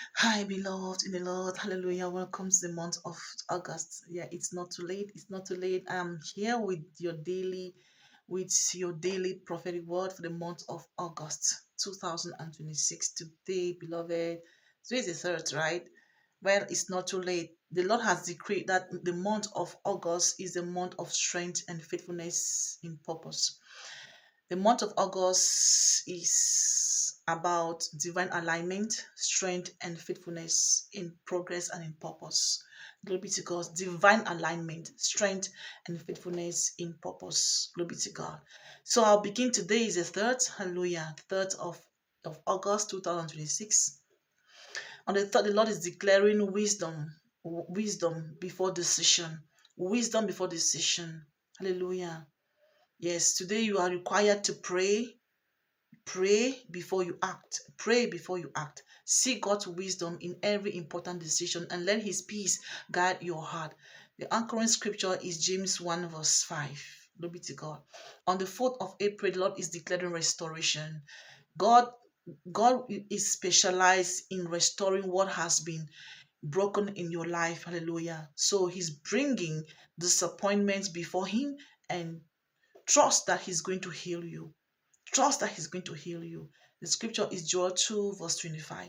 Hi, beloved in the Lord. Hallelujah. Welcome to the month of August. Yeah, it's not too late. It's not too late. I'm here with your daily prophetic word for the month of August 2026. Today, beloved, today is the third, right? Well, it's not too late. The Lord has decreed that the month of August is the month of strength and faithfulness in purpose. The month of August is about divine alignment, strength, and faithfulness in progress and in purpose. Glory be to God. Divine alignment, strength, and faithfulness in purpose. Glory be to God. So I'll begin today is the third, hallelujah, 3rd of August 2026. On the third, the Lord is declaring wisdom before decision. Wisdom before decision. Hallelujah. Yes, today you are required to pray. Pray before you act. Pray before you act. Seek God's wisdom in every important decision and let His peace guide your heart. The anchoring scripture is James 1 verse 5. Glory be to God. On the 4th of April, the Lord is declaring restoration. God, God is specialized in restoring what has been broken in your life. Hallelujah. So He's bringing disappointments before Him and trust that He's going to heal you. Trust that He's going to heal you. The scripture is Joel 2, verse 25.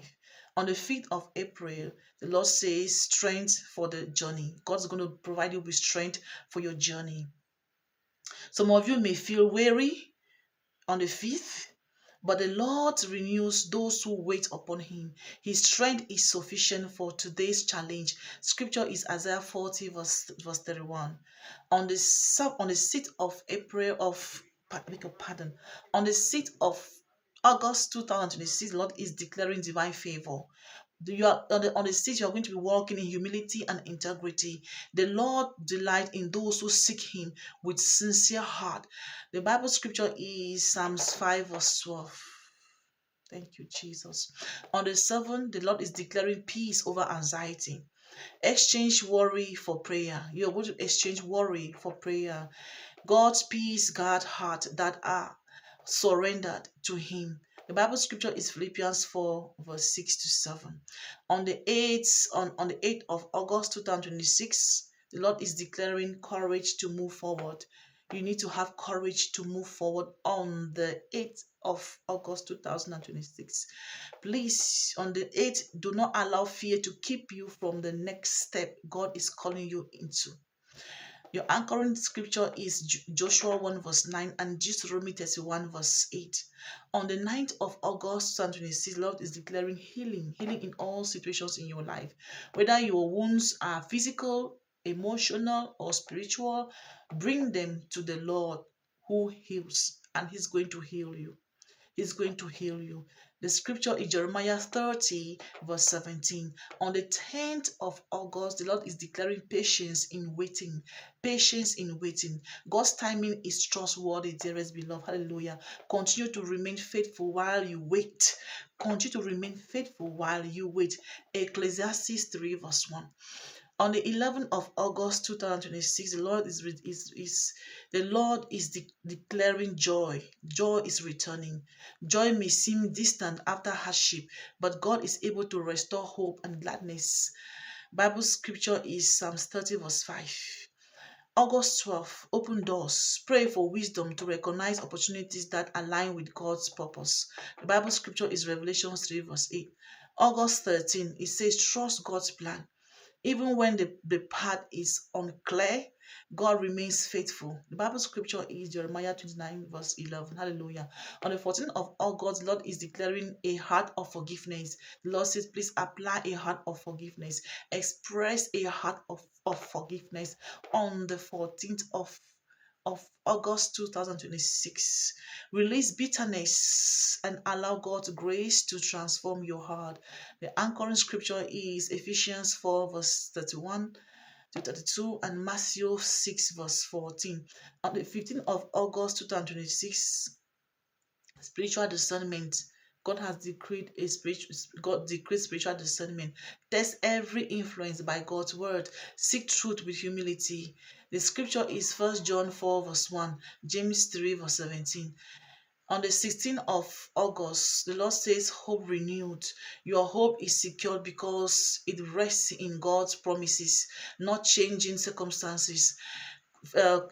On the 5th of April, the Lord says, strength for the journey. God's going to provide you with strength for your journey. Some of you may feel weary on the 5th, but the Lord renews those who wait upon Him. His strength is sufficient for today's challenge. Scripture is Isaiah 40, verse 31. On the 6th of April of, pardon, on the 6th of August 2026, the Lord is declaring divine favor. You are on the stage, you are going to be walking in humility and integrity. The Lord delights in those who seek Him with sincere heart. The Bible scripture is Psalms 5 verse 12. Thank you, Jesus. On the 7th, the Lord is declaring peace over anxiety. Exchange worry for prayer. You are going to exchange worry for prayer. God's peace guard heart that are surrendered to Him. The Bible scripture is Philippians 4, verse 6 to 7. On the 8th of August 2026, the Lord is declaring courage to move forward. You need to have courage to move forward on the 8th of August 2026. Please, on the 8th, do not allow fear to keep you from the next step God is calling you into. Your anchoring scripture is Joshua 1 verse 9 and Deuteronomy 31 verse 8. On the 9th of August 2026, Lord is declaring healing in all situations in your life. Whether your wounds are physical, emotional, or spiritual, bring them to the Lord who heals, and He's going to heal you. He's going to heal you. The scripture is Jeremiah 30, verse 17. On the 10th of August, the Lord is declaring patience in waiting. Patience in waiting. God's timing is trustworthy, dearest beloved. Hallelujah. Continue to remain faithful while you wait. Continue to remain faithful while you wait. Ecclesiastes 3, verse 1. On the 11th of August 2026, the Lord is declaring joy. Joy is returning. Joy may seem distant after hardship, but God is able to restore hope and gladness. Bible scripture is Psalms 30 verse 5. August 12th, open doors. Pray for wisdom to recognize opportunities that align with God's purpose. The Bible scripture is Revelation 3 verse 8. August 13th, it says trust God's plan. Even when the path is unclear, God remains faithful. The Bible scripture is Jeremiah 29, verse 11. Hallelujah. On the 14th of August, the Lord is declaring a heart of forgiveness. The Lord says, please apply a heart of forgiveness. Express a heart of forgiveness on the 14th of August 2026. Release bitterness and allow God's grace to transform your heart. The anchoring scripture is Ephesians 4 verse 31 to 32 and Matthew 6 verse 14. On the 15th of August 2026, spiritual discernment. God decreed spiritual discernment. Test every influence by God's word. Seek truth with humility. The scripture is 1 John 4 verse 1, James 3 verse 17. On the 16th of August, the Lord says, hope renewed. Your hope is secured because it rests in God's promises, not changing circumstances.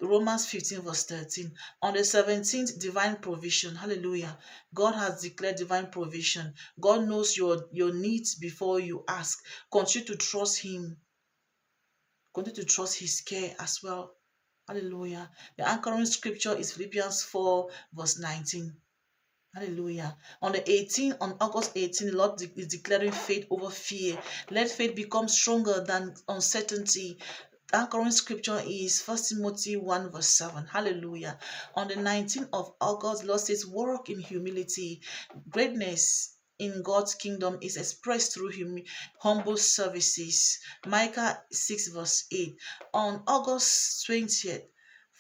Romans 15, verse 13. On the 17th, divine provision. Hallelujah. God has declared divine provision. God knows your needs before you ask. Continue to trust Him. Continue to trust His care as well. Hallelujah. The anchoring scripture is Philippians 4, verse 19. Hallelujah. On August 18, the Lord is declaring faith over fear. Let faith become stronger than uncertainty. Anchoring scripture is 1 Timothy 1 verse 7. Hallelujah. On the 19th of August, the Lord says, walk in humility. Greatness in God's kingdom is expressed through humble services. Micah 6 verse 8. On August 20th,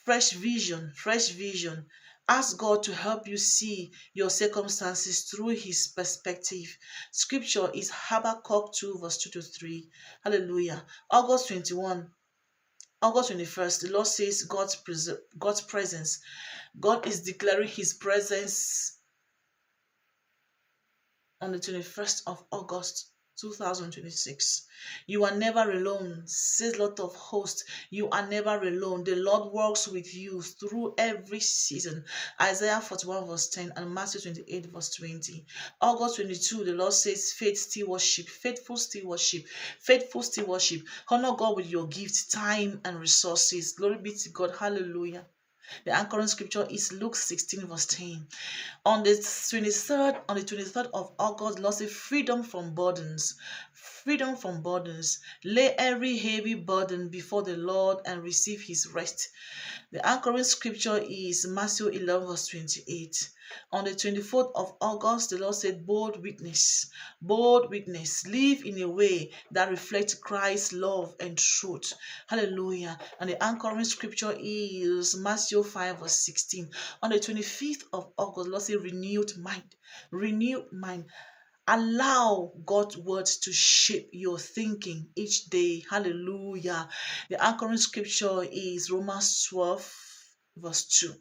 fresh vision, fresh vision. Ask God to help you see your circumstances through His perspective. Scripture is Habakkuk 2 verse 2 to 3. Hallelujah. August 21. August 21st, the Lord says God's presence. God is declaring His presence on the 21st of August 2026. You are never alone, says Lord of hosts. You are never alone. The Lord works with you through every season. Isaiah 41 verse 10 and Matthew 28 verse 20. August 22, the Lord says faith still worship, faithful still worship, faithful still worship. Honor God with your gift, time and resources. Glory be to God. Hallelujah. The anchoring scripture is Luke 16 verse 10. On the 23rd of August, Lord said, freedom from burdens. Freedom from burdens. Lay every heavy burden before the Lord and receive His rest. The anchoring scripture is Matthew 11 verse 28. On the 24th of August, the Lord said, bold witness, bold witness, live in a way that reflects Christ's love and truth. Hallelujah. And the anchoring scripture is Matthew 5 verse 16. On the 25th of August, the Lord said, renewed mind, renewed mind. Allow God's words to shape your thinking each day. Hallelujah. The anchoring scripture is Romans 12 verse 2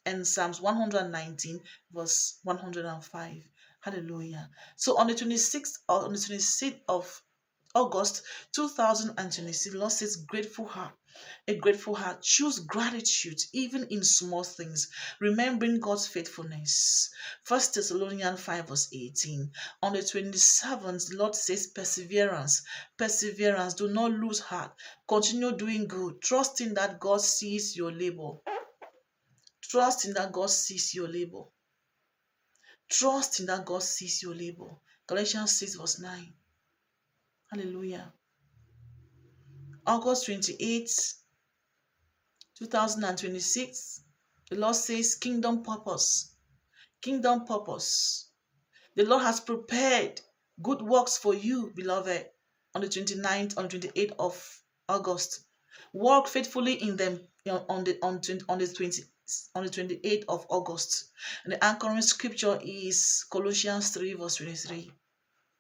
and Psalms 119 verse 105. Hallelujah. So on the 26th or on the 26th of August 2026, the Lord says, grateful heart. A grateful heart. Choose gratitude even in small things, remembering God's faithfulness. 1 Thessalonians 5 verse 18. On the 27th, the Lord says, perseverance. Perseverance. Do not lose heart. Continue doing good, trusting that God sees your labor. Trust in that God sees your labor. Trust in that God sees your labor. Galatians 6 verse 9. Hallelujah. August 28th, 2026. The Lord says kingdom purpose. Kingdom purpose. The Lord has prepared good works for you, beloved, on the 29th, on the 28th of August. Walk faithfully in them on the 28th of August. And the anchoring scripture is Colossians 3 verse 23.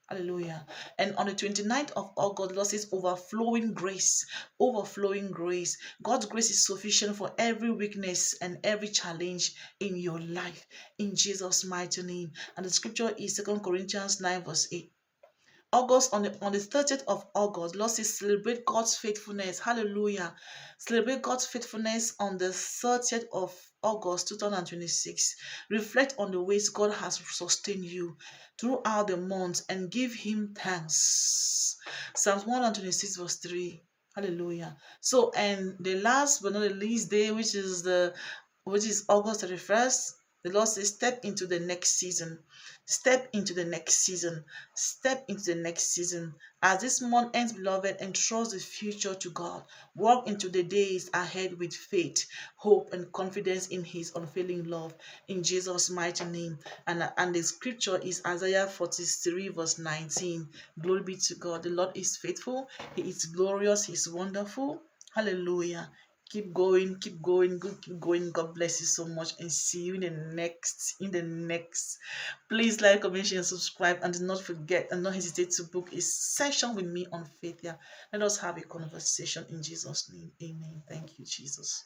Hallelujah. And on the 29th of August, the Lord says overflowing grace. Overflowing grace. God's grace is sufficient for every weakness and every challenge in your life. In Jesus' mighty name. And the scripture is 2 Corinthians 9 verse 8. On the 30th of August, Lord says celebrate God's faithfulness. Hallelujah. Celebrate God's faithfulness on the 30th of August 2026. Reflect on the ways God has sustained you throughout the month and give Him thanks. Psalms 126 verse 3. Hallelujah. So, and the last but not the least day, which is August 31st, the Lord says, step into the next season. Step into the next season. Step into the next season. As this month ends, beloved, entrust the future to God. Walk into the days ahead with faith, hope, and confidence in His unfailing love. In Jesus' mighty name. And the scripture is Isaiah 43 verse 19. Glory be to God. The Lord is faithful. He is glorious. He is wonderful. Hallelujah. Keep going, keep going, good, keep going. God bless you so much, and see you in the next. Please like, comment, share, and subscribe, and do not forget and not hesitate to book a session with me on faith. Yeah, let us have a conversation in Jesus' name. Amen. Thank you, Jesus.